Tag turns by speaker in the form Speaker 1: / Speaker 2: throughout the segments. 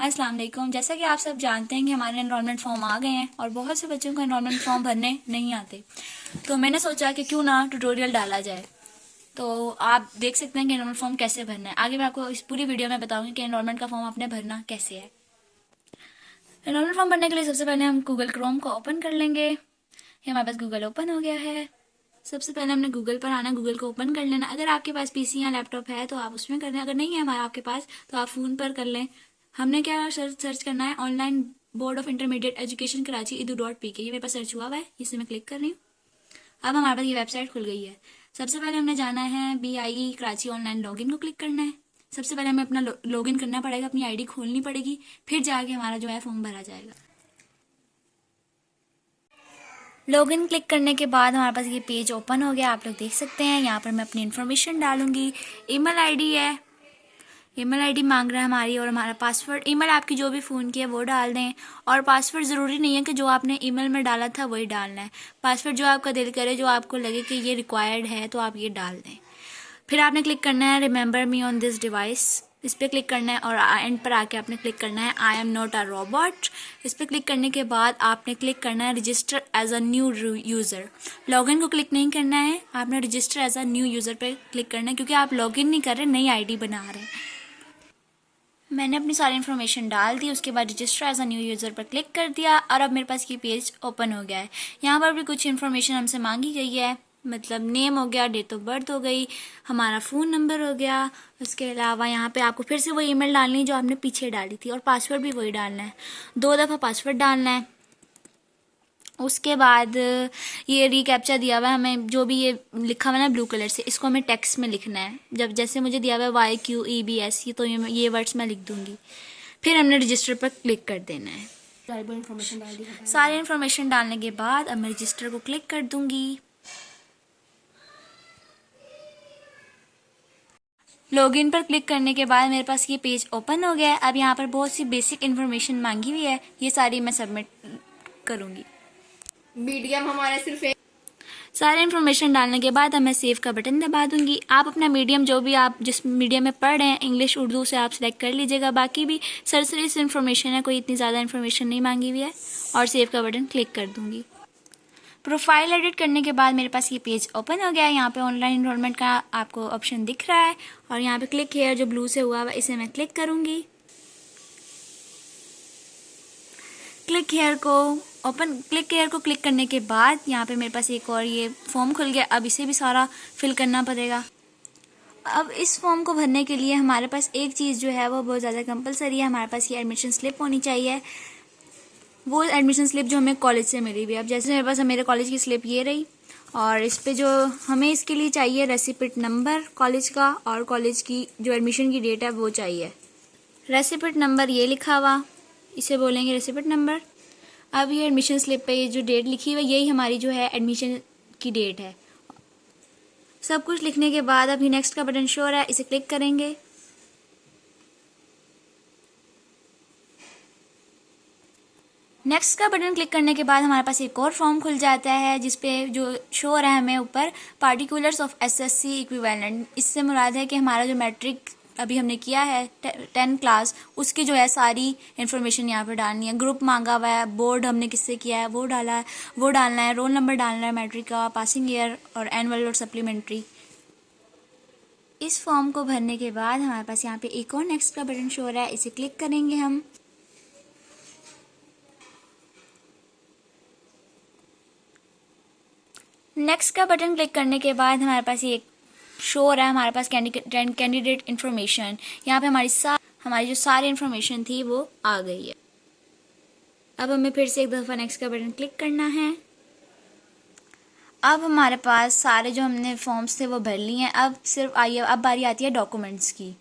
Speaker 1: अस्सलाम वालेकुम। जैसा कि आप सब जानते हैं कि हमारे एनरोलमेंट फॉर्म आ गए हैं और बहुत से बच्चों को एनरोलमेंट फॉर्म भरने नहीं आते, तो मैंने सोचा कि क्यों ना ट्यूटोरियल डाला जाए। तो आप देख सकते हैं कि एनरोलमेंट फॉर्म कैसे भरना है। आगे मैं आपको इस पूरी वीडियो में बताऊंगी कि एनरोलमेंट का फॉर्म आपने भरना कैसे है। एनरोलमेंट फॉर्म भरने के लिए सबसे पहले हम गूगल क्रोम को ओपन कर लेंगे। ये हमारे पास गूगल ओपन हो गया है। सबसे पहले हमने गूगल पर आना, गूगल को ओपन कर लेना। अगर आपके पास पीसी या लैपटॉप है तो आप उसमें कर लें, अगर नहीं है हमारा आपके पास तो आप फ़ोन पर कर लें। हमने क्या सर्च करना है, online board of intermediate education Karachi edu.pk। ये मेरे पास सर्च हुआ है, इसे मैं क्लिक कर रही हूँ। अब हमारे पास ये वेबसाइट खुल गई है। सबसे पहले हमने जाना है BIE कराची ऑनलाइन लॉगिन को क्लिक करना है। सबसे पहले हमें अपना लॉगिन करना पड़ेगा, अपनी आईडी खोलनी पड़ेगी, फिर जाके हमारा जो है फॉर्म भरा जाएगा। लॉगिन क्लिक करने के बाद हमारे पास ये पेज ओपन हो गया, आप लोग देख सकते हैं। यहाँ पर मैं अपनी इन्फॉर्मेशन डालूंगी। ईमेल आईडी है, ईमेल आईडी मांग रहा है हमारी, और हमारा पासवर्ड, ईमेल आपकी जो भी फ़ोन की है वो डाल दें। और पासवर्ड ज़रूरी नहीं है कि जो आपने ईमेल में डाला था वही डालना है। पासवर्ड जो आपका दिल करे, जो आपको लगे कि ये रिक्वायर्ड है तो आप ये डाल दें। फिर आपने क्लिक करना है remember me on this device, इस पर क्लिक करना है और एंड पर आके आपने क्लिक करना है I am not a robot. इस पर क्लिक करने के बाद आपने क्लिक करना है register as a new user. Login को क्लिक नहीं करना है, आपने register as a new user पे क्लिक करना है, क्योंकि आप लॉगिन नहीं कर रहे, नई आईडी बना रहे हैं। मैंने अपनी सारी इन्फॉर्मेशन डाल दी, उसके बाद register as a new user पर क्लिक कर दिया और अब मेरे पास ये पेज ओपन हो गया है। यहाँ पर भी कुछ इन्फॉर्मेशन हमसे मांगी गई है, मतलब नेम हो गया, डेट ऑफ बर्थ हो गई, हमारा फ़ोन नंबर हो गया। उसके अलावा यहाँ पे आपको फिर से वही ईमेल डालनी है जो आपने पीछे डाली थी, और पासवर्ड भी वही डालना है, 2 दफ़ा पासवर्ड डालना है। उसके बाद ये रीकैप्चा दिया हुआ है हमें, जो भी ये लिखा हुआ है ना ब्लू कलर से, इसको हमें टेक्स्ट में लिखना है। जब जैसे मुझे दिया हुआ है YQEBS, ये तो ये वर्ड्स मैं लिख दूंगी। फिर हमने रजिस्टर पर क्लिक कर देना है। सारी इन्फॉर्मेशन डालने के बाद अब मैं रजिस्टर को क्लिक कर दूंगी। लॉगिन पर क्लिक करने के बाद मेरे पास ये पेज ओपन हो गया है। अब यहाँ पर बहुत सी बेसिक इन्फॉर्मेशन मांगी हुई है, ये सारी मैं सबमिट करूँगी।
Speaker 2: मीडियम हमारा सिर्फ
Speaker 1: सारी इन्फॉर्मेशन डालने के बाद अब मैं सेव का बटन दबा दूंगी। आप अपना मीडियम, जो भी आप जिस मीडियम में पढ़ रहे हैं, इंग्लिश उर्दू से आप सिलेक्ट कर लीजिएगा। बाकी भी सरसरी सी इन्फॉर्मेशन है, कोई इतनी ज़्यादा इन्फॉर्मेशन नहीं मांगी हुई है, और सेव का बटन क्लिक कर दूंगी। प्रोफाइल एडिट करने के बाद मेरे पास ये पेज ओपन हो गया है। यहाँ पे ऑनलाइन इनरोलमेंट का आपको ऑप्शन दिख रहा है, और यहाँ पे क्लिक हेयर जो ब्लू से हुआ है इसे मैं क्लिक करूँगी। क्लिक हेयर को क्लिक करने के बाद यहाँ पे मेरे पास एक और ये फॉर्म खुल गया। अब इसे भी सारा फिल करना पड़ेगा। अब इस फॉर्म को भरने के लिए हमारे पास एक चीज़ जो है वो बहुत ज़्यादा कंपलसरी है, हमारे पास ये एडमिशन स्लिप होनी चाहिए। वो एडमिशन स्लिप जो हमें कॉलेज से मिली हुई है। अब जैसे मेरे पास मेरे कॉलेज की स्लिप ये रही, और इस पे जो हमें इसके लिए चाहिए रेसिपिट नंबर कॉलेज का, और कॉलेज की जो एडमिशन की डेट है वो चाहिए। रेसिपिट नंबर ये लिखा हुआ, इसे बोलेंगे रेसिपिट नंबर। अब ये एडमिशन स्लिप पे ये जो डेट लिखी हुई है, यही हमारी जो है एडमिशन की डेट है। सब कुछ लिखने के बाद अभी नेक्स्ट का बटन शो हो रहा है, इसे क्लिक करेंगे। नेक्स्ट का बटन क्लिक करने के बाद हमारे पास एक और फॉर्म खुल जाता है, जिसपे जो शो हो रहा है हमें ऊपर पार्टिकुलर्स ऑफ SSC इक्विवेलेंट। इससे मुराद है कि हमारा जो मैट्रिक अभी हमने किया है 10 क्लास, उसकी जो है सारी इन्फॉर्मेशन यहाँ पे डालनी है। ग्रुप मांगा हुआ है, बोर्ड हमने किससे किया है वो डालना है, रोल नंबर डालना है, मैट्रिक का, पासिंग ईयर और एनुअल और सप्लीमेंट्री। इस फॉर्म को भरने के बाद हमारे पास यहाँ पे एक और नेक्स्ट का बटन शो हो रहा है, इसे क्लिक करेंगे हम। नेक्स्ट का बटन क्लिक करने के बाद हमारे पास ये शो हो रहा है, हमारे पास कैंडिडेट इन्फॉर्मेशन। यहाँ पे हमारी जो सारी इन्फॉर्मेशन थी वो आ गई है। अब हमें फिर से एक दफ़ा नेक्स्ट का बटन क्लिक करना है। अब हमारे पास सारे जो हमने फॉर्म्स थे वो भर लिए हैं। अब बारी आती है डॉक्यूमेंट्स की।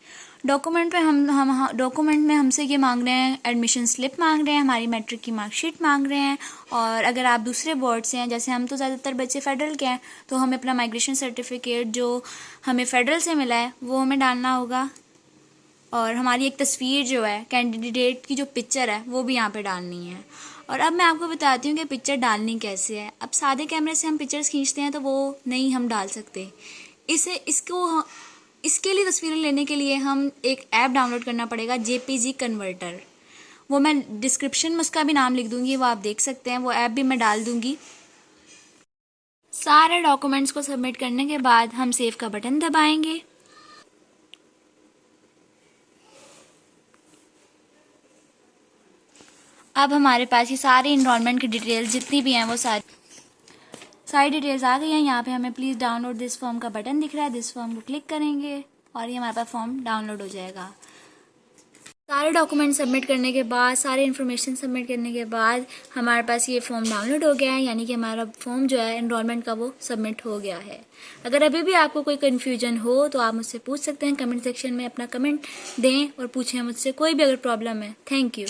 Speaker 1: डॉक्यूमेंट में हमसे ये मांग रहे हैं, एडमिशन स्लिप मांग रहे हैं, हमारी मैट्रिक की मार्कशीट मांग रहे हैं, और अगर आप दूसरे बोर्ड से हैं, जैसे हम तो ज़्यादातर बच्चे फेडरल के हैं, तो हमें अपना माइग्रेशन सर्टिफिकेट जो हमें फेडरल से मिला है वो हमें डालना होगा, और हमारी एक तस्वीर जो है कैंडिडेट की जो पिक्चर है वो भी यहाँ पे डालनी है। और अब मैं आपको बताती हूँ कि पिक्चर डालनी कैसे है। अब सादे कैमरे से हम पिक्चर्स खींचते हैं तो वो नहीं हम डाल सकते। इसके लिए तस्वीरें लेने के लिए हम एक ऐप डाउनलोड करना पड़ेगा, JPG कन्वर्टर। वो मैं डिस्क्रिप्शन में उसका भी नाम लिख दूंगी, वो आप देख सकते हैं, वो ऐप भी मैं डाल दूंगी। सारे डॉक्यूमेंट्स को सबमिट करने के बाद हम सेव का बटन दबाएंगे। अब हमारे पास ये सारी इनरोलमेंट की डिटेल्स जितनी भी हैं वो सारी डिटेल्स आ गई हैं। यहाँ पे हमें प्लीज़ डाउनलोड दिस फॉर्म का बटन दिख रहा है, दिस फॉर्म को क्लिक करेंगे और ये हमारे पास फॉर्म डाउनलोड हो जाएगा। सारे डॉक्यूमेंट सबमिट करने के बाद, सारे इन्फॉर्मेशन सबमिट करने के बाद हमारे पास ये फॉर्म डाउनलोड हो गया है, यानी कि हमारा फॉर्म जो है एनरोलमेंट का वो सबमिट हो गया है। अगर अभी भी आपको कोई कन्फ्यूजन हो तो आप मुझसे पूछ सकते हैं, कमेंट सेक्शन में अपना कमेंट दें और पूछें मुझसे कोई भी अगर प्रॉब्लम है। Thank you.